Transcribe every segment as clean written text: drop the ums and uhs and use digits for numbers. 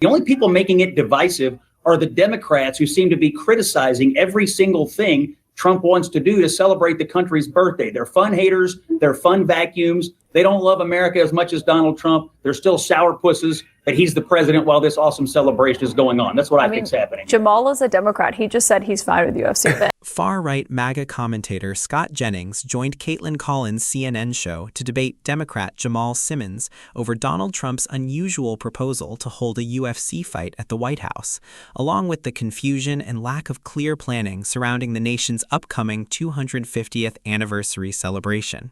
The only people making it divisive are the Democrats, who seem to be criticizing every single thing Trump wants to do to celebrate the country's birthday. They're fun haters. They're fun vacuums. They don't love America as much as Donald Trump. They're still sourpusses that he's the president while this awesome celebration is going on. That's what I think's happening. Jamal is a Democrat. He just said he's fine with the UFC. Far-right MAGA commentator Scott Jennings joined Kaitlan Collins' CNN show to debate Democrat Jamal Simmons over Donald Trump's unusual proposal to hold a UFC fight at the White House, along with the confusion and lack of clear planning surrounding the nation's upcoming 250th anniversary celebration.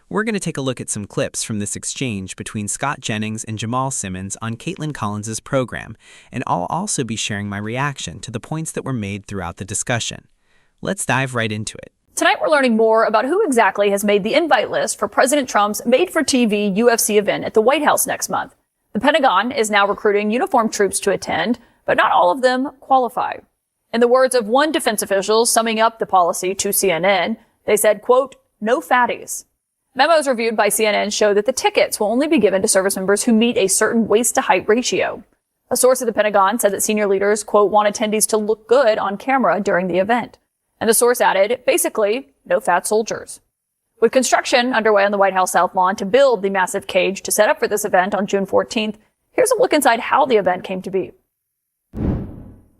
We're going to take a look at some clips from this exchange between Scott Jennings and Jamal Simmons on Kaitlan Collins' program, and I'll also be sharing my reaction to the points that were made throughout the discussion. Let's dive right into it. Tonight we're learning more about who exactly has made the invite list for President Trump's made-for-TV UFC event at the White House next month. The Pentagon is now recruiting uniformed troops to attend, but not all of them qualify. In the words of one defense official summing up the policy to CNN, they said, quote, "No fatties." Memos reviewed by CNN show that the tickets will only be given to service members who meet a certain waist-to-height ratio. A source at the Pentagon said that senior leaders, quote, "want attendees to look good on camera during the event." And the source added, basically, no fat soldiers. With construction underway on the White House South Lawn to build the massive cage to set up for this event on June 14th, here's a look inside how the event came to be.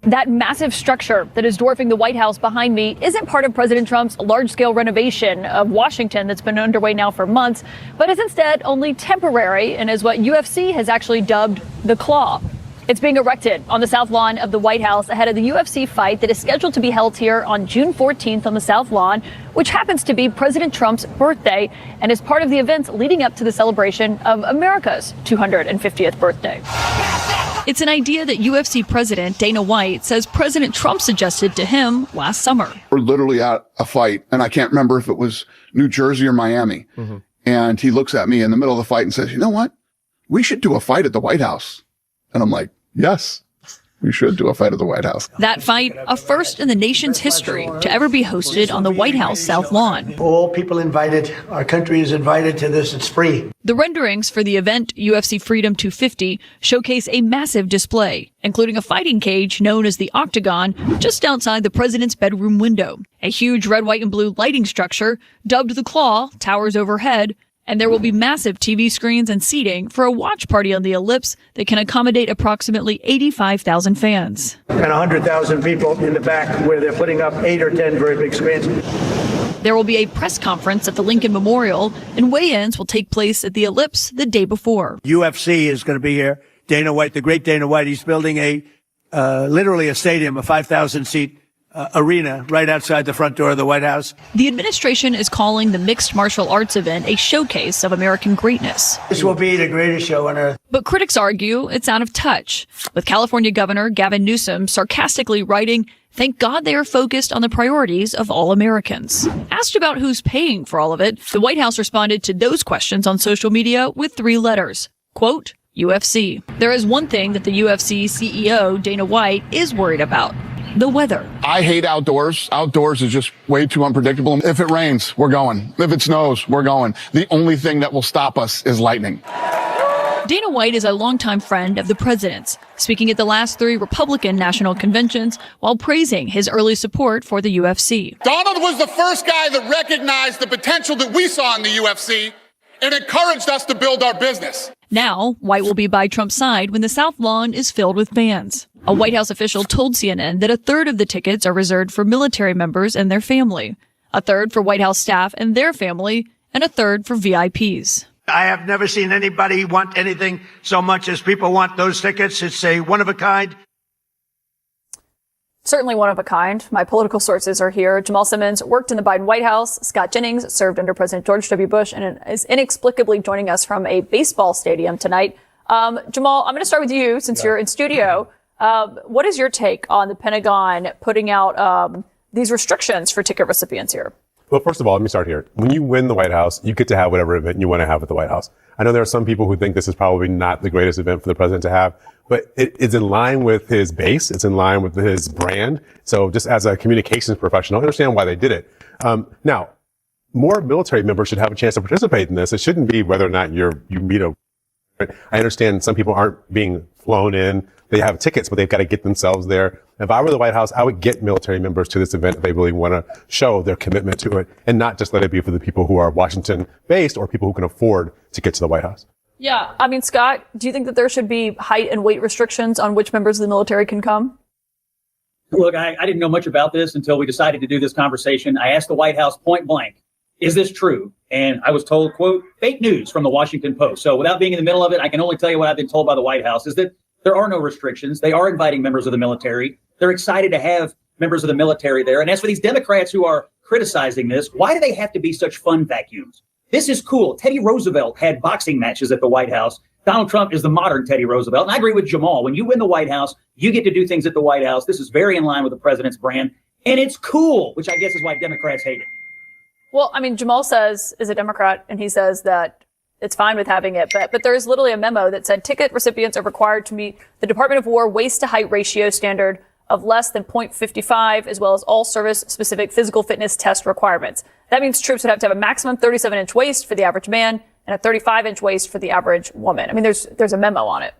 That massive structure that is dwarfing the White House behind me isn't part of President Trump's large-scale renovation of Washington that's been underway now for months, but is instead only temporary and is what UFC has actually dubbed the Claw. It's being erected on the South Lawn of the White House ahead of the UFC fight that is scheduled to be held here on June 14th on the South Lawn, which happens to be President Trump's birthday and is part of the events leading up to the celebration of America's 250th birthday. It's an idea that UFC President Dana White says President Trump suggested to him last summer. We're literally at a fight, and I can't remember if it was New Jersey or Miami. And he looks at me in the middle of the fight and says, "You know what? We should do a fight at the White House." And I'm like, yes, we should do a fight at the White House. That fight, a first in the nation's history to ever be hosted on the White House South Lawn. All people invited, our country is invited to this, it's free. The renderings for the event, UFC Freedom 250, showcase a massive display, including a fighting cage known as the Octagon, just outside the president's bedroom window. A huge red, white, and blue lighting structure, dubbed the Claw, towers overhead, and there will be massive TV screens and seating for a watch party on the ellipse that can accommodate approximately 85,000 fans. And 100,000 people in the back where they're putting up 8 or 10 very big screens. There will be a press conference at the Lincoln Memorial, and weigh-ins will take place at the ellipse the day before. UFC is going to be here. Dana White, the great Dana White, he's building literally a stadium, a 5,000 seat arena right outside the front door of the White House. The administration is calling the mixed martial arts event a showcase of American greatness. This will be the greatest show on earth. But critics argue it's out of touch, with California Governor Gavin Newsom sarcastically writing, "Thank God they are focused on the priorities of all Americans." Asked about who's paying for all of it, the White House responded to those questions on social media with 3 letters. Quote, UFC. There is one thing that the UFC CEO, Dana White, is worried about. The weather. I hate outdoors. Outdoors is just way too unpredictable. If it rains, we're going. If it snows, we're going. The only thing that will stop us is lightning. Dana White is a longtime friend of the president's, speaking at the last 3 Republican national conventions while praising his early support for the UFC. Donald was the first guy that recognized the potential that we saw in the UFC and encouraged us to build our business. Now, White will be by Trump's side when the South Lawn is filled with fans. A White House official told CNN that 1/3 of the tickets are reserved for military members and their family, 1/3 for White House staff and their family, and 1/3 for VIPs. I have never seen anybody want anything so much as people want those tickets. It's a one of a kind. Certainly one of a kind. My political sources are here. Jamal Simmons worked in the Biden White House. Scott Jennings served under President George W. Bush and is inexplicably joining us from a baseball stadium tonight. Jamal, I'm going to start with you since you're in studio. What is your take on the Pentagon putting out these restrictions for ticket recipients here? Well, first of all, let me start here. When you win the White House, you get to have whatever event you want to have at the White House. I know there are some people who think this is probably not the greatest event for the president to have, but it is in line with his base. It's in line with his brand. So just as a communications professional, I understand why they did it. Now, more military members should have a chance to participate in this. It shouldn't be whether or not you meet a I understand some people aren't being flown in. They have tickets, but they've got to get themselves there. If I were the White House, I would get military members to this event if they really want to show their commitment to it and not just let it be for the people who are Washington based or people who can afford to get to the White House. Yeah. I mean, Scott, do you think that there should be height and weight restrictions on which members of the military can come? Look, I didn't know much about this until we decided to do this conversation. I asked the White House point blank, is this true? And I was told, quote, fake news from the Washington Post. So without being in the middle of it, I can only tell you what I've been told by the White House is that there are no restrictions. They are inviting members of the military. They're excited to have members of the military there. And as for these Democrats who are criticizing this, why do they have to be such fun vacuums? This is cool. Teddy Roosevelt had boxing matches at the White House. Donald Trump is the modern Teddy Roosevelt. And I agree with Jamal. When you win the White House, you get to do things at the White House. This is very in line with the president's brand. And it's cool, which I guess is why Democrats hate it. Well, I mean, Jamal is a Democrat, and he says that it's fine with having it. But there's literally a memo that said ticket recipients are required to meet the Department of War waist to height ratio standard of less than 0.55, as well as all service-specific physical fitness test requirements. That means troops would have to have a maximum 37-inch waist for the average man and a 35-inch waist for the average woman. I mean, there's a memo on it.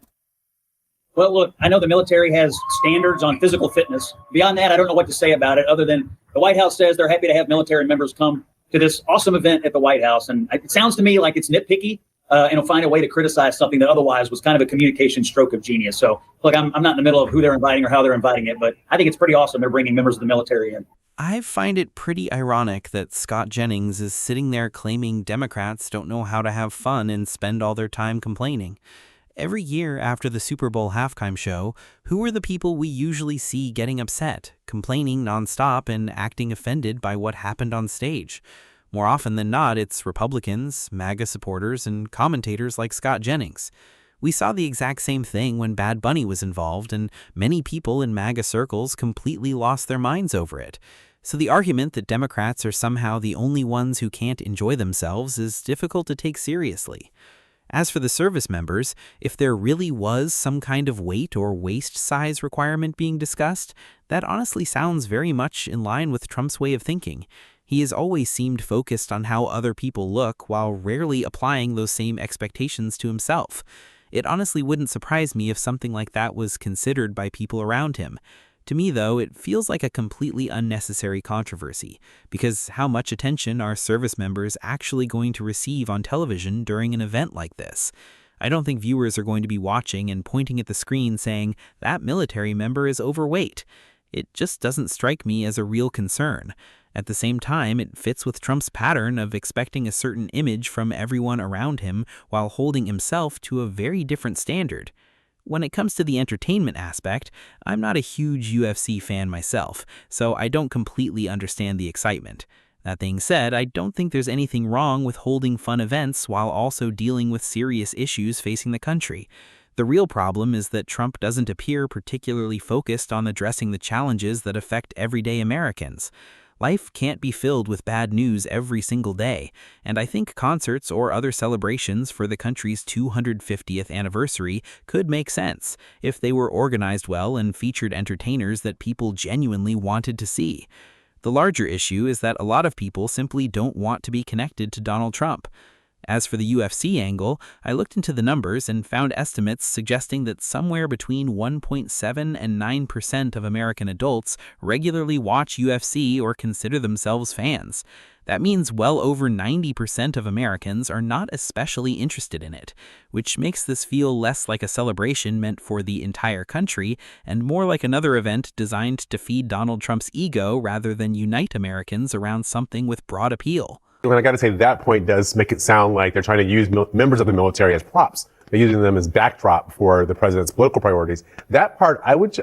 Well, look, I know the military has standards on physical fitness. Beyond that, I don't know what to say about it other than the White House says they're happy to have military members come to this awesome event at the White House. And it sounds to me like it's nitpicky and will find a way to criticize something that otherwise was kind of a communication stroke of genius. So, look, I'm not in the middle of who they're inviting or how they're inviting it, but I think it's pretty awesome they're bringing members of the military in. I find it pretty ironic that Scott Jennings is sitting there claiming Democrats don't know how to have fun and spend all their time complaining. Every year after the Super Bowl halftime show, who are the people we usually see getting upset, complaining nonstop, and acting offended by what happened on stage? More often than not, it's Republicans, MAGA supporters, and commentators like Scott Jennings. We saw the exact same thing when Bad Bunny was involved, and many people in MAGA circles completely lost their minds over it. So the argument that Democrats are somehow the only ones who can't enjoy themselves is difficult to take seriously. As for the service members, if there really was some kind of weight or waist size requirement being discussed, that honestly sounds very much in line with Trump's way of thinking. He has always seemed focused on how other people look while rarely applying those same expectations to himself. It honestly wouldn't surprise me if something like that was considered by people around him. To me, though, it feels like a completely unnecessary controversy, because how much attention are service members actually going to receive on television during an event like this? I don't think viewers are going to be watching and pointing at the screen saying, that military member is overweight. It just doesn't strike me as a real concern. At the same time, it fits with Trump's pattern of expecting a certain image from everyone around him while holding himself to a very different standard. When it comes to the entertainment aspect, I'm not a huge UFC fan myself, so I don't completely understand the excitement. That being said, I don't think there's anything wrong with holding fun events while also dealing with serious issues facing the country. The real problem is that Trump doesn't appear particularly focused on addressing the challenges that affect everyday Americans. Life can't be filled with bad news every single day, and I think concerts or other celebrations for the country's 250th anniversary could make sense if they were organized well and featured entertainers that people genuinely wanted to see. The larger issue is that a lot of people simply don't want to be connected to Donald Trump. As for the UFC angle, I looked into the numbers and found estimates suggesting that somewhere between 1.7 and 9% of American adults regularly watch UFC or consider themselves fans. That means well over 90% of Americans are not especially interested in it, which makes this feel less like a celebration meant for the entire country and more like another event designed to feed Donald Trump's ego rather than unite Americans around something with broad appeal. And I got to say that point does make it sound like they're trying to use members of the military as props. They're using them as backdrop for the president's political priorities. That part, I would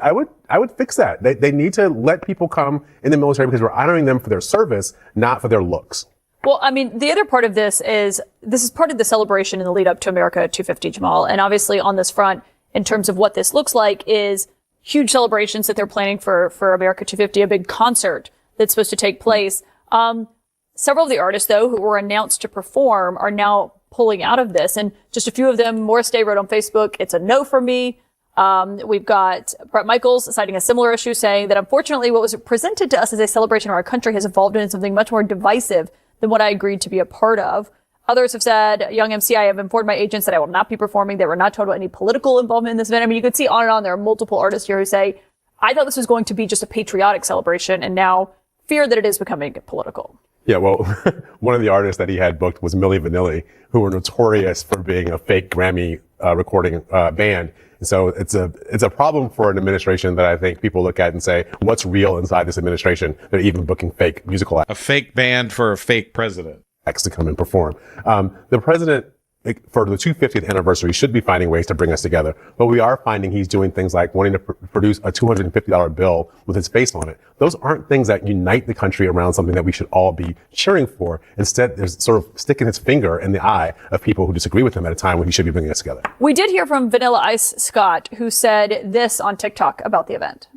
fix that. They need to let people come in the military because we're honoring them for their service, not for their looks. Well, I mean, the other part of this is part of the celebration in the lead up to America 250, Jamal. And obviously on this front, in terms of what this looks like, is huge celebrations that they're planning for America 250, a big concert that's supposed to take place. Several of the artists, though, who were announced to perform are now pulling out of this. And just a few of them, Morris Day wrote on Facebook, it's a no for me. We've got Bret Michaels citing a similar issue, saying that unfortunately what was presented to us as a celebration of our country has evolved into something much more divisive than what I agreed to be a part of. Others have said, young MC, I have informed my agents that I will not be performing. They were not told about any political involvement in this event. I mean, you could see on and on. There are multiple artists here who say, I thought this was going to be just a patriotic celebration and now fear that it is becoming political. Yeah, well, one of the artists that he had booked was Milli Vanilli, who were notorious for being a fake Grammy recording band. And so it's a problem for an administration that I think people look at and say, what's real inside this administration? They're even booking fake musical acts. A fake band for a fake president. To come and perform. The president, for the 250th anniversary, should be finding ways to bring us together. But we are finding he's doing things like wanting to produce a $250 bill with his face on it. Those aren't things that unite the country around something that we should all be cheering for. Instead, there's sort of sticking his finger in the eye of people who disagree with him at a time when he should be bringing us together. We did hear from Vanilla Ice Scott, who said this on TikTok about the event.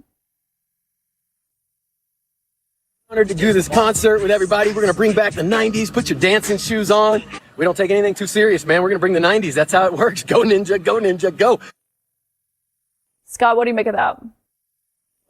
Honored to do this concert with everybody. We're going to bring back the 90s. Put your dancing shoes on. We don't take anything too serious, man. We're going to bring the 90s. That's how it works. Go Ninja, go Ninja, go. Scott, what do you make of that?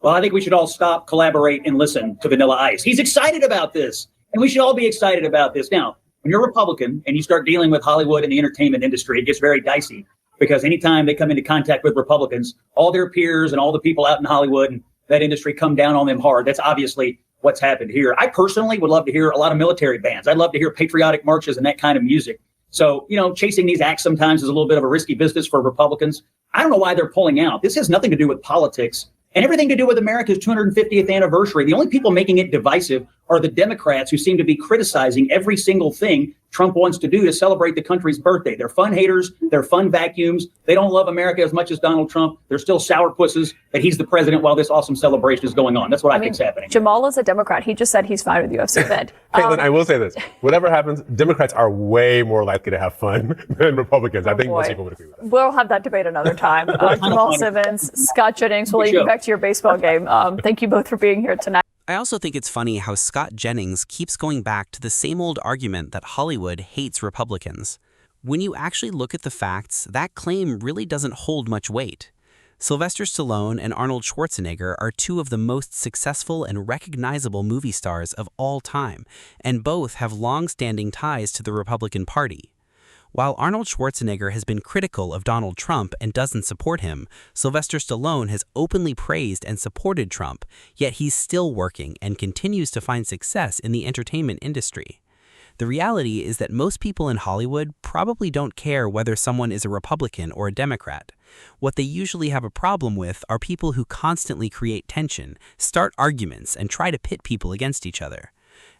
Well, I think we should all stop, collaborate, and listen to Vanilla Ice. He's excited about this, and we should all be excited about this. Now, when you're a Republican and you start dealing with Hollywood and the entertainment industry, it gets very dicey because anytime they come into contact with Republicans, all their peers and all the people out in Hollywood and that industry come down on them hard. That's obviously what's happened here. I personally would love to hear a lot of military bands. I'd love to hear patriotic marches and that kind of music. So, chasing these acts sometimes is a little bit of a risky business for Republicans. I don't know why they're pulling out. This has nothing to do with politics and everything to do with America's 250th anniversary. The only people making it divisive are the Democrats who seem to be criticizing every single thing Trump wants to do to celebrate the country's birthday. They're fun haters. They're fun vacuums. They don't love America as much as Donald Trump. They're still sourpusses that he's the president while this awesome celebration is going on. That's what I think's happening. Jamal is a Democrat. He just said he's fine with the UFC event. Kaitlan, I will say this. Whatever happens, Democrats are way more likely to have fun than Republicans. I think most people would agree with that. We'll have that debate another time. Jamal Simmons, Scott Jennings, we'll leave you back to your baseball game. Thank you both for being here tonight. I also think it's funny how Scott Jennings keeps going back to the same old argument that Hollywood hates Republicans. When you actually look at the facts, that claim really doesn't hold much weight. Sylvester Stallone and Arnold Schwarzenegger are two of the most successful and recognizable movie stars of all time, and both have long-standing ties to the Republican Party. While Arnold Schwarzenegger has been critical of Donald Trump and doesn't support him, Sylvester Stallone has openly praised and supported Trump, yet he's still working and continues to find success in the entertainment industry. The reality is that most people in Hollywood probably don't care whether someone is a Republican or a Democrat. What they usually have a problem with are people who constantly create tension, start arguments, and try to pit people against each other.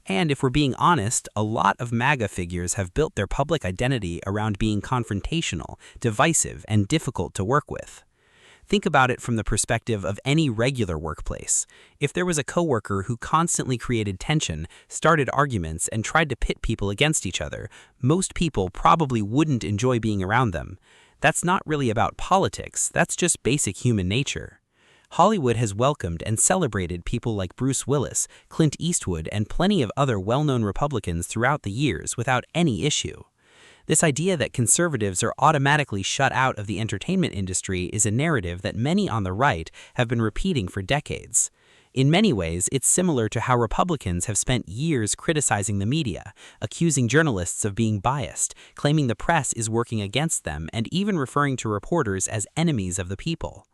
And if we're being honest, a lot of MAGA figures have built their public identity around being confrontational, divisive, and difficult to work with. Think about it from the perspective of any regular workplace. If there was a coworker who constantly created tension, started arguments, and tried to pit people against each other, most people probably wouldn't enjoy being around them. That's not really about politics, that's just basic human nature. Hollywood has welcomed and celebrated people like Bruce Willis, Clint Eastwood, and plenty of other well-known Republicans throughout the years without any issue. This idea that conservatives are automatically shut out of the entertainment industry is a narrative that many on the right have been repeating for decades. In many ways, it's similar to how Republicans have spent years criticizing the media, accusing journalists of being biased, claiming the press is working against them, and even referring to reporters as enemies of the people.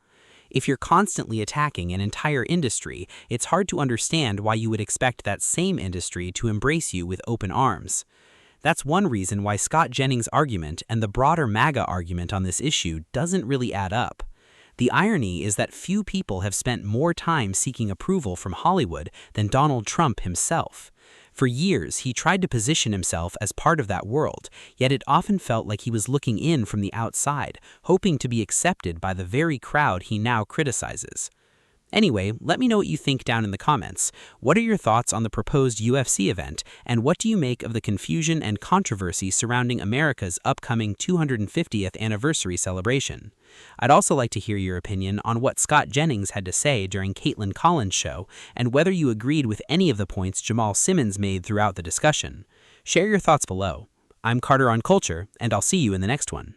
If you're constantly attacking an entire industry, it's hard to understand why you would expect that same industry to embrace you with open arms. That's one reason why Scott Jennings' argument and the broader MAGA argument on this issue doesn't really add up. The irony is that few people have spent more time seeking approval from Hollywood than Donald Trump himself. For years, he tried to position himself as part of that world, yet it often felt like he was looking in from the outside, hoping to be accepted by the very crowd he now criticizes. Anyway, let me know what you think down in the comments. What are your thoughts on the proposed UFC event, and what do you make of the confusion and controversy surrounding America's upcoming 250th anniversary celebration? I'd also like to hear your opinion on what Scott Jennings had to say during Kaitlan Collins' show, and whether you agreed with any of the points Jamal Simmons made throughout the discussion. Share your thoughts below. I'm Carter on Culture, and I'll see you in the next one.